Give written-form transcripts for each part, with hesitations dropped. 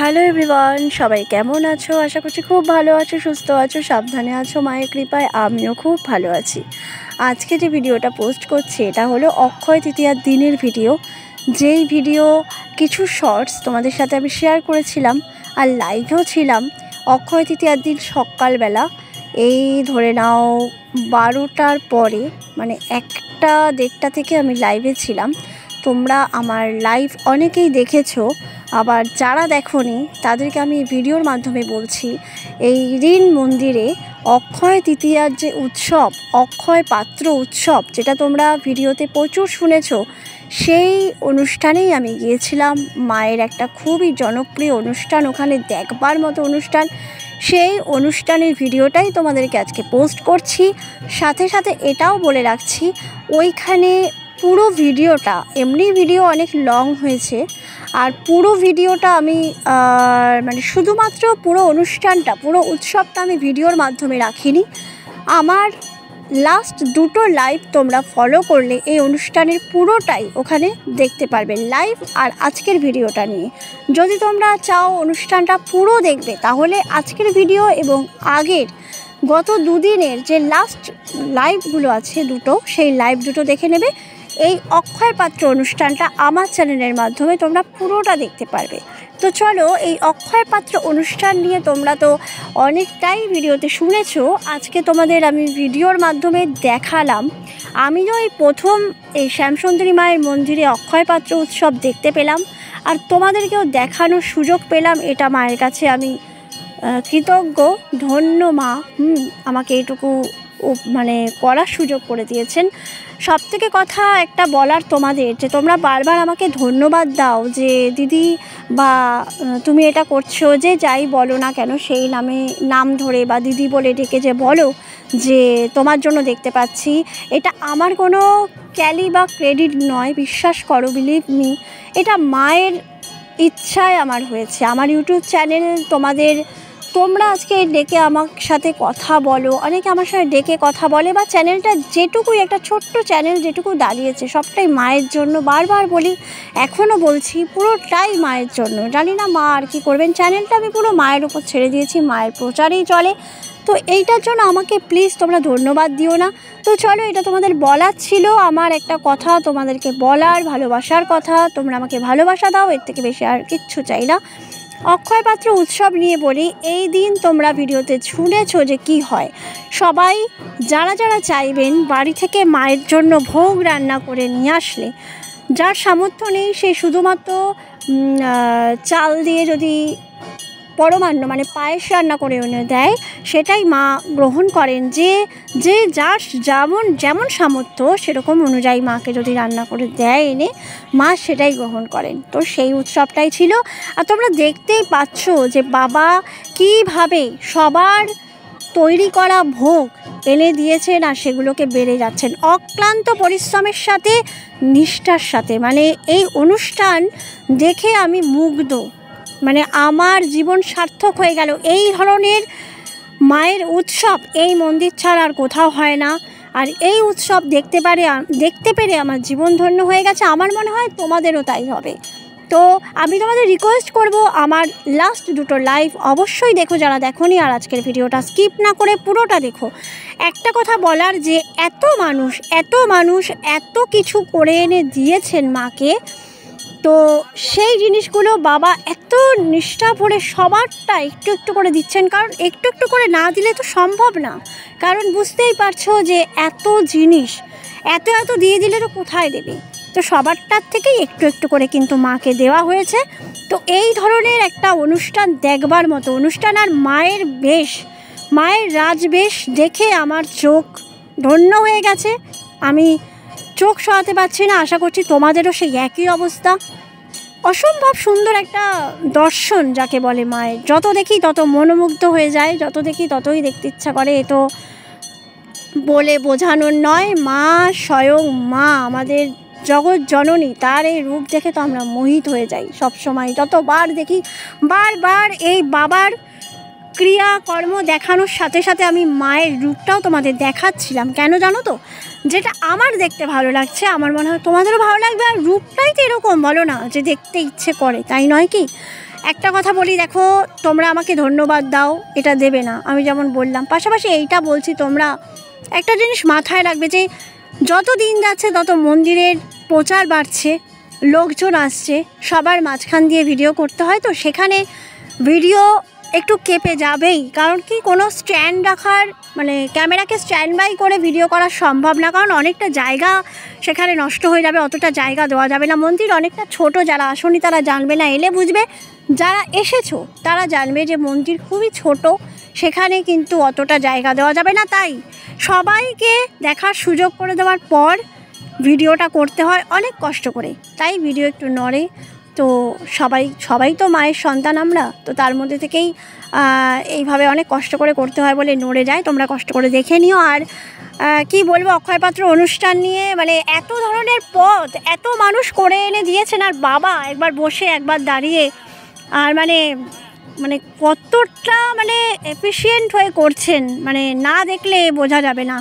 Hello everyone, সবাই কেমন আছো? আশা করছি খুব ভালো আছো, সুস্থ আছো, সাবধানে আছো। মায়ের কৃপায় আমিও খুব ভালো আছি। আজকে যে ভিডিওটা পোস্ট করছি এটা হলো অক্ষয় তৃতীয়ার দিনের ভিডিও। যেই ভিডিও কিছু শর্টস তোমাদের সাথে আমি শেয়ার করেছিলাম আর লাইভেও ছিলাম অক্ষয় তৃতীয়ার দিন সকালবেলা, এই ধরে নাও 12টার পরে, মানে 1টা-1:30 থেকে আমি লাইভে ছিলাম। তোমরা আমার লাইভ অনেকেই দেখেছো, আবার যারা দেখোনি তাদেরকে আমি ভিডিওর মাধ্যমে বলছি, এই ঋণ মন্দিরে অক্ষয় তৃতীয়ার যে উৎসব, অক্ষয় পাত্র উৎসব, যেটা তোমরা ভিডিওতে প্রচুর শুনেছো, সেই অনুষ্ঠানেই আমি গিয়েছিলাম। মায়ের একটা খুবই জনপ্রিয় অনুষ্ঠান, ওখানে দেখবার মতো অনুষ্ঠান। সেই অনুষ্ঠানের ভিডিওটাই তোমাদেরকে আজকে পোস্ট করছি। সাথে সাথে এটাও বলে রাখছি, ওইখানে পুরো ভিডিওটা, এমনি ভিডিও অনেক লং হয়েছে, আর পুরো ভিডিওটা আমি মানে শুধুমাত্র পুরো অনুষ্ঠানটা, পুরো উৎসবটা আমি ভিডিওর মাধ্যমে রাখিনি। আমার লাস্ট দুটো লাইভ তোমরা ফলো করলে এই অনুষ্ঠানের পুরোটাই ওখানে দেখতে পারবে, লাইভ আর আজকের ভিডিওটা নিয়ে। যদি তোমরা চাও অনুষ্ঠানটা পুরো দেখবে, তাহলে আজকের ভিডিও এবং আগের গত দুদিনের যে লাস্ট লাইভগুলো আছে দুটো, সেই লাইভ দুটো দেখে নেবে। এই অক্ষয় পাত্র অনুষ্ঠানটা আমার চ্যানেলের মাধ্যমে তোমরা পুরোটা দেখতে পারবে। তো চলো, এই অক্ষয় পাত্র অনুষ্ঠান নিয়ে তোমরা তো অনেকটাই ভিডিওতে শুনেছো, আজকে তোমাদের আমি ভিডিওর মাধ্যমে দেখালাম। আমিও এই প্রথম এই শ্যামসুন্দরী মায়ের মন্দিরে অক্ষয় পাত্র উৎসব দেখতে পেলাম, আর তোমাদেরকেও দেখানোর সুযোগ পেলাম। এটা মায়ের কাছে আমি কৃতজ্ঞ, ধন্য মা, আমাকে এইটুকু মানে করার সুযোগ করে দিয়েছেন। সবথেকে কথা একটা বলার তোমাদের, যে তোমরা বারবার আমাকে ধন্যবাদ দাও যে দিদি বা তুমি এটা করছো, যে যাই বলো না কেন সেই নাম ধরে বা দিদি বলে ডেকে যে বলো যে তোমার জন্য দেখতে পাচ্ছি, এটা আমার কোনো ক্যালি বা ক্রেডিট নয়, বিশ্বাস করো, বিলিভ মি, এটা মায়ের ইচ্ছায় আমার হয়েছে। আমার ইউটিউব চ্যানেল তোমরা আজকে ডেকে আমার সাথে কথা বলো, অনেকে আমার সাথে ডেকে কথা বলে, বা চ্যানেলটা যেটুকুই, একটা ছোট্ট চ্যানেল যেটুকু দাঁড়িয়েছে, সবটাই মায়ের জন্য। বারবার বলি, এখনও বলছি, পুরোটাই মায়ের জন্য। জানি না মা আর কি করবেন, চ্যানেলটা আমি পুরো মায়ের উপর ছেড়ে দিয়েছি, মায়ের প্রচারেই চলে। তো এইটার জন্য আমাকে প্লিজ তোমরা ধন্যবাদ দিও না। তো চলো, এটা তোমাদের বলার ছিল, আমার একটা কথা তোমাদেরকে বলার, ভালোবাসার কথা। তোমরা আমাকে ভালোবাসা দাও, এর থেকে বেশি আর কিচ্ছু চাই না। অক্ষয় পাত্র উৎসব নিয়ে বলি, এই দিন তোমরা ভিডিওতে শুনেছো যে কি হয়। সবাই যারা যারা চাইবেন বাড়ি থেকে মায়ের জন্য ভোগ রান্না করে নিয়ে আসলে, যার সামর্থ্য নেই সে শুধুমাত্র চাল দিয়ে যদি পরমান্ন মানে পায়েস রান্না করে এনে দেয়, সেটাই মা গ্রহণ করেন। যে যার যেমন সামর্থ্য সেরকম অনুযায়ী মাকে যদি রান্না করে দেয় এনে, মা সেটাই গ্রহণ করেন। তো সেই উৎসবটাই ছিল। আর তোমরা দেখতেই পাচ্ছ যে বাবা কীভাবে সবার তৈরি করা ভোগ এনে দিয়েছেন, আর সেগুলোকে বেড়ে যাচ্ছেন অক্লান্ত পরিশ্রমের সাথে, নিষ্ঠার সাথে। মানে এই অনুষ্ঠান দেখে আমি মুগ্ধ, মানে আমার জীবন সার্থক হয়ে গেল। এই ধরনের মায়ের উৎসব এই মন্দির ছাড়া আর কোথাও হয় না। আর এই উৎসব দেখতে পেরে আমার জীবন ধন্য হয়ে গেছে। আমার মনে হয় তোমাদেরও তাই হবে। তো আমি তোমাদের রিকোয়েস্ট করব, আমার লাস্ট দুটো লাইভ অবশ্যই দেখো যারা দেখোনি, আর আজকের ভিডিওটা স্কিপ না করে পুরোটা দেখো। একটা কথা বলার, যে এত মানুষ এত কিছু করে এনে দিয়েছেন মাকে, তো সেই জিনিসগুলো বাবা এত নিষ্ঠা ভরে সবারটা একটু একটু করে দিচ্ছেন। কারণ একটু একটু করে না দিলে তো সম্ভব না, কারণ বুঝতেই পারছো যে এত জিনিস এত দিয়ে দিলে তো কোথায় দেবে। তো সবারটার থেকেই একটু একটু করে কিন্তু মাকে দেওয়া হয়েছে। তো এই ধরনের একটা অনুষ্ঠান দেখবার মতো অনুষ্ঠান, আর মায়ের রাজবেশ দেখে আমার চোখ ধন্য হয়ে গেছে। আমি চোখ সরাতে পারছি না। আশা করছি তোমাদেরও সেই একই অবস্থা। অসম্ভব সুন্দর একটা দর্শন যাকে বলে মায়ের। যত দেখি তত মনোমুগ্ধ হয়ে যায়, যত দেখি ততই দেখতে ইচ্ছা করে। এ তো বলে বোঝানোর নয়। মা স্বয়ং মা, আমাদের জগৎ জননী, তার এই রূপ দেখে তো আমরা মোহিত হয়ে যাই সবসময়। যতবার দেখি, বারবার এই বাবার ক্রিয়াকর্ম দেখানোর সাথে সাথে আমি মায়ের রূপটাও তোমাদের দেখাচ্ছিলাম। কেন জানো তো? যেটা আমার দেখতে ভালো লাগছে, আমার মনে হয় তোমাদেরও ভালো লাগবে। আর রূপটাই তো এরকম, বলো না, যে দেখতে ইচ্ছে করে, তাই নয় কি? একটা কথা বলি, দেখো তোমরা আমাকে ধন্যবাদ দাও এটা দেবে না, আমি যেমন বললাম, পাশাপাশি এইটা বলছি তোমরা একটা জিনিস মাথায় রাখবে যে যত দিন যাচ্ছে তত মন্দিরের প্রচার বাড়ছে, লোকজন আসছে, সবার মাঝখান দিয়ে ভিডিও করতে হয়, তো সেখানে ভিডিও একটু কেঁপে যাবেই। কারণ কি, কোনো স্ট্যান্ড রাখার মানে ক্যামেরাকে স্ট্যান্ড বাই করে ভিডিও করা সম্ভব না, কারণ অনেকটা জায়গা সেখানে নষ্ট হয়ে যাবে, অতটা জায়গা দেওয়া যাবে না। মন্দির অনেকটা ছোট, যারা আসেনি তারা জানবে না, এলে বুঝবে, যারা এসেছো তারা জানবে যে মন্দির খুবই ছোট, সেখানে কিন্তু অতটা জায়গা দেওয়া যাবে না। তাই সবাইকে দেখার সুযোগ করে দেওয়ার পর ভিডিওটা করতে হয় অনেক কষ্ট করে, তাই ভিডিও একটু নড়ে। তো সবাই তো মায়ের সন্তান আমরা, তো তার মধ্যে থেকেই এইভাবে অনেক কষ্ট করে করতে হয় বলে নড়ে যায়। তোমরা কষ্ট করে দেখে নিও। আর কি বলবো, অক্ষয়পাত্র অনুষ্ঠান নিয়ে মানে এত ধরনের পদ এত মানুষ করে এনে দিয়েছেন, আর বাবা একবার বসে একবার দাঁড়িয়ে, আর মানে কতটা মানে এফিশিয়েন্ট হয়ে করছেন, মানে না দেখলে বোঝা যাবে না,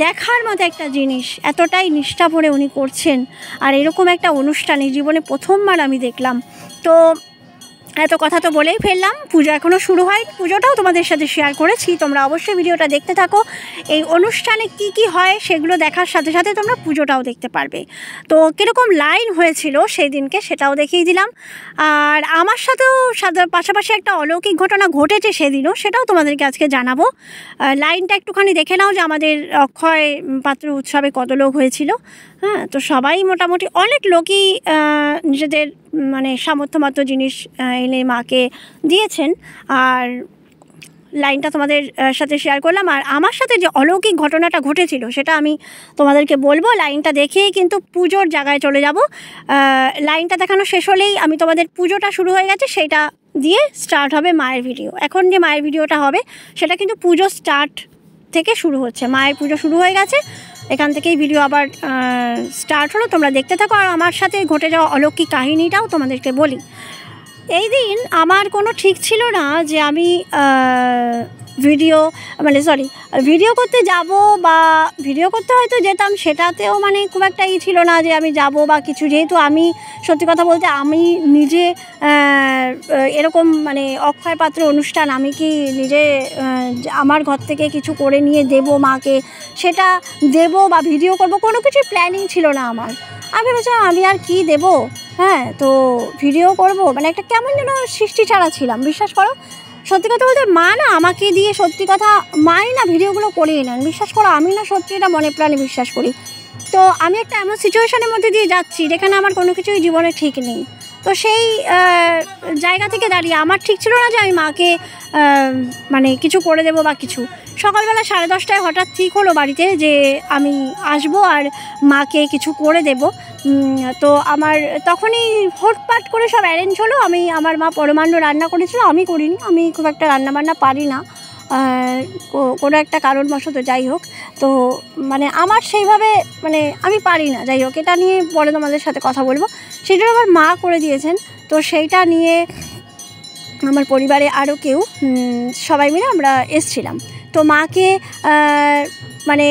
দেখার মতো একটা জিনিস, এতটাই নিষ্ঠা ভরে উনি করছেন। আর এরকম একটা অনুষ্ঠানে জীবনে প্রথমবার আমি দেখলাম। তো এত কথা তো বলেই ফেললাম, পুজো এখনও শুরু হয়নি, পুজোটাও তোমাদের সাথে শেয়ার করেছি, তোমরা অবশ্যই ভিডিওটা দেখতে থাকো। এই অনুষ্ঠানে কি কি হয় সেগুলো দেখার সাথে সাথে তোমরা পুজোটাও দেখতে পারবে। তো কীরকম লাইন হয়েছিল সেই দিনকে সেটাও দেখিয়ে দিলাম। আর আমার সাথেও পাশাপাশি একটা অলৌকিক ঘটনা ঘটেছে সেদিনও, সেটাও তোমাদেরকে আজকে জানাবো। লাইনটা একটুখানি দেখে নাও যে আমাদের অক্ষয় পাত্র উৎসবে কত লোক হয়েছিল। হ্যাঁ, তো সবাই মোটামুটি অনেক লোকই নিজেদের মানে সামর্থ্যমতো জিনিস এনে মাকে দিয়েছেন। আর লাইনটা তোমাদের সাথে শেয়ার করলাম। আর আমার সাথে যে অলৌকিক ঘটনাটা ঘটেছিল সেটা আমি তোমাদেরকে বলবো, লাইনটা দেখেই কিন্তু পুজোর জায়গায় চলে যাব। লাইনটা দেখানো শেষ হলেই আমি তোমাদের পুজোটা শুরু হয়ে গেছে সেইটা দিয়ে স্টার্ট হবে মায়ের ভিডিও। এখন যে মায়ের ভিডিওটা হবে সেটা কিন্তু পুজো স্টার্ট থেকে শুরু হচ্ছে, মায়ের পুজো শুরু হয়ে গেছে, এখান থেকেই ভিডিও আবার স্টার্ট হলো। তোমরা দেখতে থাকো। আর আমার সাথে ঘটে যাওয়া অলৌকিক কাহিনীটাও তোমাদেরকে বলি। এই দিন আমার কোনো ঠিক ছিল না যে আমি ভিডিও করতে যাব, বা ভিডিও করতে হয়তো যেতাম, সেটাতেও মানে খুব একটা ছিল না যে আমি যাব বা কিছু। যেহেতু আমি সত্যি কথা বলতে আমি নিজে এরকম মানে অক্ষয় পাত্র অনুষ্ঠান আমি কি নিজে আমার ঘর থেকে কিছু করে নিয়ে দেব মাকে, সেটা দেব বা ভিডিও করব, কোনো কিছু প্ল্যানিং ছিল না আমার। আমি ভেবেছিলাম আমি আর কি দেব, হ্যাঁ, তো ভিডিও করব, মানে একটা কেমন যেন সৃষ্টি ছাড়া ছিলাম, বিশ্বাস করো। সত্যি কথা বলতে মা না আমাকে দিয়ে, সত্যি কথা, মাই না ভিডিওগুলো করিয়ে নেন, বিশ্বাস করো। আমি না সত্যি এটা মনে প্রাণে বিশ্বাস করি। তো আমি একটা এমন সিচুয়েশনের মধ্যে দিয়ে যাচ্ছি যেখানে আমার কোনো কিছুই জীবনে ঠিক নেই। তো সেই জায়গা থেকে দাঁড়িয়ে আমার ঠিক ছিল না যে আমি মাকে মানে কিছু করে দেবো বা কিছু। সকালবেলা 10:30টায় হঠাৎ ঠিক হলো বাড়িতে যে আমি আসবো আর মাকে কিছু করে দেব। তো আমার তখনই হুটপাট করে সব অ্যারেঞ্জ হলো। আমার মা পরমান্ন রান্না করেছিল, আমি করিনি, আমি খুব একটা রান্নাবান্না পারি না কোনো একটা কারণবশত, যাই হোক। তো মানে আমার সেইভাবে মানে আমি পারি না, যাই হোক, এটা নিয়ে পরে তোমাদের সাথে কথা বলবো। সেটা আমার মা করে দিয়েছেন। তো সেইটা নিয়ে আমার পরিবারে আরও কেউ সবাই মিলে আমরা এসছিলাম। তো মাকে মানে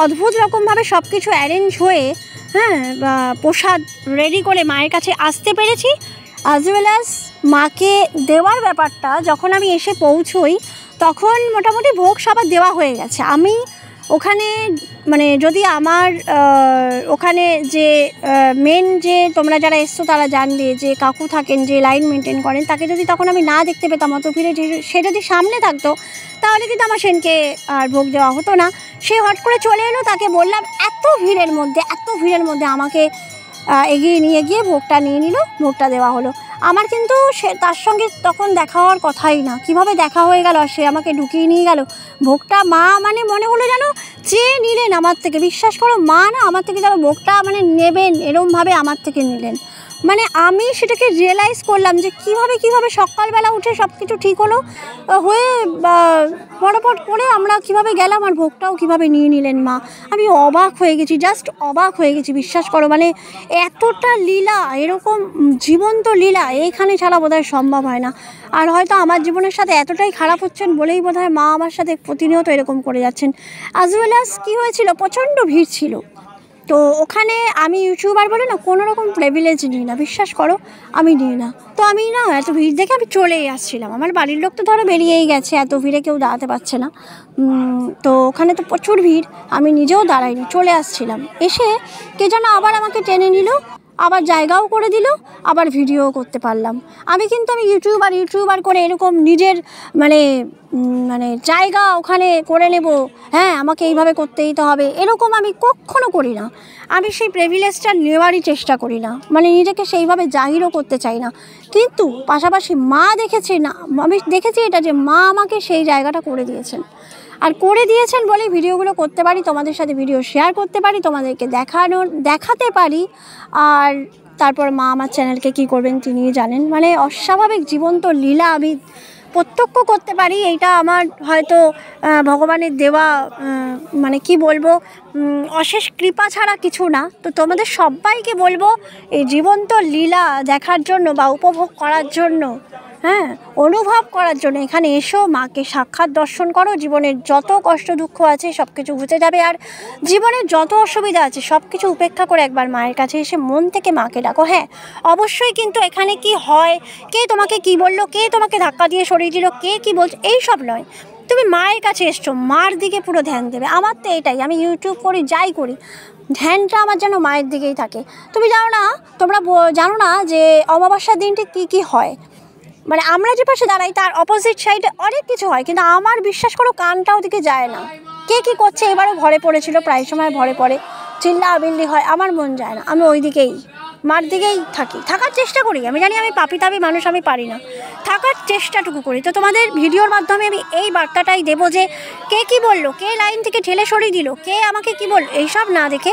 অদ্ভুত রকমভাবে সব কিছু অ্যারেঞ্জ হয়ে, হ্যাঁ, প্রসাদ রেডি করে মায়ের কাছে আসতে পেরেছি। অ্যাজ ওয়েল অ্যাজ মাকে দেওয়ার ব্যাপারটা, যখন আমি এসে পৌঁছোই তখন মোটামুটি ভোগ সবার দেওয়া হয়ে গেছে। আমি ওখানে মানে যদি আমার ওখানে যে মেন যে তোমরা যারা এসছো তারা জানবে যে কাকু থাকেন যে লাইন মেনটেন করেন, তাকে যদি তখন আমি না দেখতে পেতাম অত ভিড়ে, সে যদি সামনে থাকতো তাহলে কিন্তু আমার সেনকে আর ভোগ দেওয়া হতো না। সে হট করে চলে এলো, তাকে বললাম এত ভিড়ের মধ্যে আমাকে এগিয়ে নিয়ে গিয়ে ভোগটা নিয়ে নিল, ভোগটা দেওয়া হলো। আমার কিন্তু তার সঙ্গে তখন দেখা হওয়ার কথাই না, কিভাবে দেখা হয়ে গেল, সে আমাকে ঢুকিয়ে নিয়ে গেল ভোগটা। মা মানে মনে হলো যেন চেয়ে নিলেন আমার থেকে, বিশ্বাস করো, মা না আমার থেকে যেন ভোগটা মানে নেবেন এরমভাবে আমার থেকে নিলেন। মানে আমি সেটাকে রিয়েলাইজ করলাম যে কীভাবে সকালবেলা উঠে সব কিছু ঠিক হলো হয়ে পটপট করে আমরা কীভাবে গেলাম আর ভোগটাও কীভাবে নিয়ে নিলেন মা। আমি অবাক হয়ে গেছি, জাস্ট অবাক হয়ে গেছি, বিশ্বাস করো। মানে এতটা লীলা, এরকম জীবন্ত লীলা এইখানে ছাড়া বোধহয় সম্ভব হয় না। আর হয়তো আমার জীবনের সাথে এতটাই খারাপ হচ্ছেন বলেই বোধহয় মা আমার সাথে প্রতিনিয়ত এরকম করে যাচ্ছেন। অ্যাজ ওয়েল অ্যাজ কী হয়েছিল, প্রচণ্ড ভিড় ছিল, তো ওখানে আমি ইউটিউবার বলে না কোনো রকম প্রিভিলেজ নিই না, বিশ্বাস করো আমি নিই না। তো আমি না এত ভিড় দেখে আমি চলেই আসছিলাম, আমার বাড়ির লোক তো ধরো বেরিয়েই গেছে, এত ভিড়ে কেউ দাঁড়াতে পারছে না। তো ওখানে তো প্রচুর ভিড়, আমি নিজেও দাঁড়াইনি, চলে আসছিলাম। এসে কে যেন আবার আমাকে টেনে নিল, আবার জায়গাও করে দিল, আবার ভিডিও করতে পারলাম। আমি ইউটিউবার করে এরকম নিজের মানে মানে জায়গা ওখানে করে নেব, হ্যাঁ আমাকে এইভাবে করতেই তো হবে, এরকম আমি কখনো করি না। আমি সেই প্রিভিলেজটা নেওয়ারই চেষ্টা করি না, মানে নিজেকে সেইভাবে জাহিরও করতে চাই না। কিন্তু পাশাপাশি মা দেখেছে না, আমি দেখেছি এটা যে মা আমাকে সেই জায়গাটা করে দিয়েছেন, আর করে দিয়েছেন বলেই ভিডিওগুলো করতে পারি, তোমাদের সাথে ভিডিও শেয়ার করতে পারি, তোমাদেরকে দেখাতে পারি। আর তারপর মা আমার চ্যানেলকে কী করবেন তিনিই জানেন, মানে অস্বাভাবিক জীবন্ত লীলা আমি প্রত্যক্ষ করতে পারি। এইটা আমার হয়তো ভগবানের দেওয়া মানে কি বলবো, অশেষ কৃপা ছাড়া কিছু না। তো তোমাদের সবাইকে বলবো এই জীবন্ত লীলা দেখার জন্য বা উপভোগ করার জন্য, হ্যাঁ অনুভব করার জন্য এখানে এসো, মাকে সাক্ষাৎ দর্শন করো। জীবনের যত কষ্ট দুঃখ আছে সব কিছু ঘুচে যাবে, আর জীবনের যত অসুবিধা আছে সব কিছু উপেক্ষা করে একবার মায়ের কাছে এসে মন থেকে মাকে ডাকো। হ্যাঁ অবশ্যই, কিন্তু এখানে কি হয়, কে তোমাকে কি বললো, কে তোমাকে ধাক্কা দিয়ে সরিয়ে দিল, কে কি বলছে, এই সব নয়। তুমি মায়ের কাছে এসছো, মার দিকে পুরো ধ্যান দেবে। আমার তো এটাই, আমি ইউটিউব করি যাই করি, ধ্যানটা আমার যেন মায়ের দিকেই থাকে। তোমরা জানো না যে অমাবস্যার দিনটি কী হয়, মানে আমরা যে পাশে দাঁড়াই তার অপোজিট সাইডে অনেক কিছু হয়, কিন্তু আমার বিশ্বাস করো কানটা ওদিকে যায় না। কে কী করছে, এবারও ভরে পড়েছিল, প্রায় সময় ভরে পড়ে, চিল্লাবিল্লি হয়, আমার মন যায় না, আমি ওই দিকেই মার দিকেই থাকার চেষ্টা করি। আমি জানি আমি পাপি মানুষ, আমি পারি না, থাকার চেষ্টাটুকু করি। তো তোমাদের ভিডিওর মাধ্যমে আমি এই বার্তাটাই দেবো যে কে কী বললো, কে লাইন থেকে ঠেলে সরিয়ে দিল, কে আমাকে কী বলল, এইসব না দেখে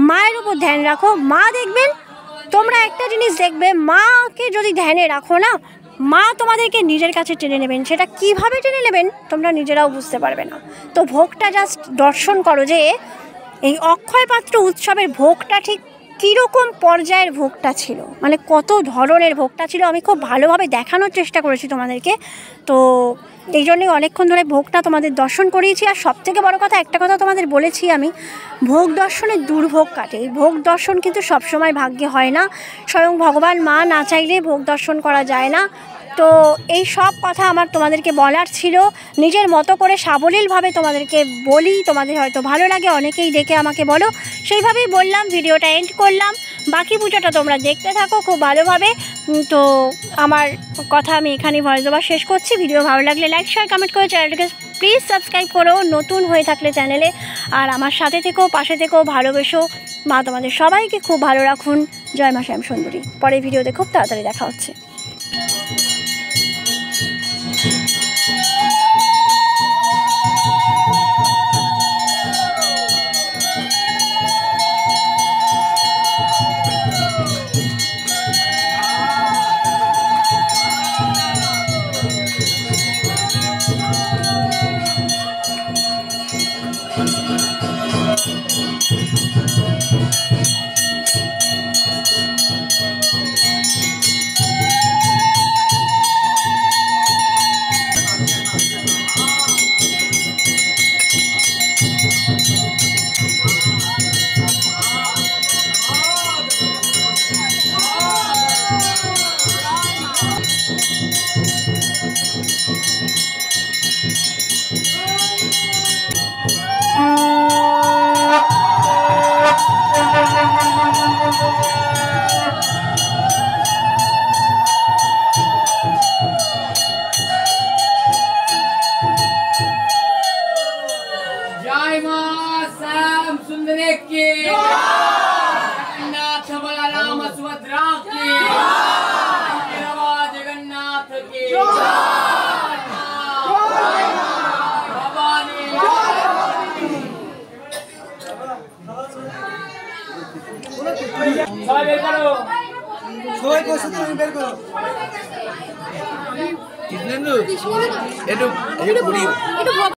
মায়ের উপর ধ্যান রাখো। মা দেখবেন, তোমরা একটা জিনিস দেখবে, মাকে যদি ধ্যানে রাখো না, মা তোমাদেরকে নিজের কাছে টেনে নেবেন। সেটা কিভাবে টেনে নেবেন তোমরা নিজেরাও বুঝতে পারবে না। তো ভোগটা জাস্ট দর্শন করো যে এই অক্ষয় পাত্র উৎসবের ভোগটা ঠিক কীরকম পর্যায়ের ভোগটা ছিল, মানে কত ধরনের ভোগটা ছিল, আমি খুব ভালোভাবে দেখানোর চেষ্টা করেছি তোমাদেরকে। তো এই জন্যই অনেকক্ষণ ধরে ভোগটা তোমাদের দর্শন করিয়েছি। আর সবথেকে বড় কথা, একটা কথা তোমাদের বলেছি আমি, ভোগ দর্শনের দুর্ভোগ কাটে। এই ভোগ দর্শন কিন্তু সবসময় ভাগ্যে হয় না, স্বয়ং ভগবান মা না চাইলে ভোগ দর্শন করা যায় না। তো এই সব কথা আমার তোমাদেরকে বলার ছিল, নিজের মতো করে সাবলীলভাবে তোমাদেরকে বলি, তোমাদের হয়তো ভালো লাগে, অনেকেই ডেকে আমাকে বলো, সেইভাবেই বললাম। ভিডিওটা এন্ড করলাম, বাকি পুজোটা তোমরা দেখতে থাকো খুব ভালোভাবে। তো আমার কথা আমি এখানেই ভয়েস ওভার শেষ করছি। ভিডিও ভালো লাগলে লাইক শেয়ার কমেন্ট করে চ্যানেলটাকে প্লিজ সাবস্ক্রাইব করো নতুন হয়ে থাকলে চ্যানেলে। আর আমার সাথে থেকেও, পাশে থেকেও, ভালোবেসো। মা তোমাদের সবাইকে খুব ভালো রাখুন। জয় মা শ্যাম সুন্দরী। পরের ভিডিওতে খুব তাড়াতাড়ি দেখা হচ্ছে। जय मां श्याम सुंदरी की जगन्नाथ बलराम सुभद्रा की जगन्नाथ की भवानी कितने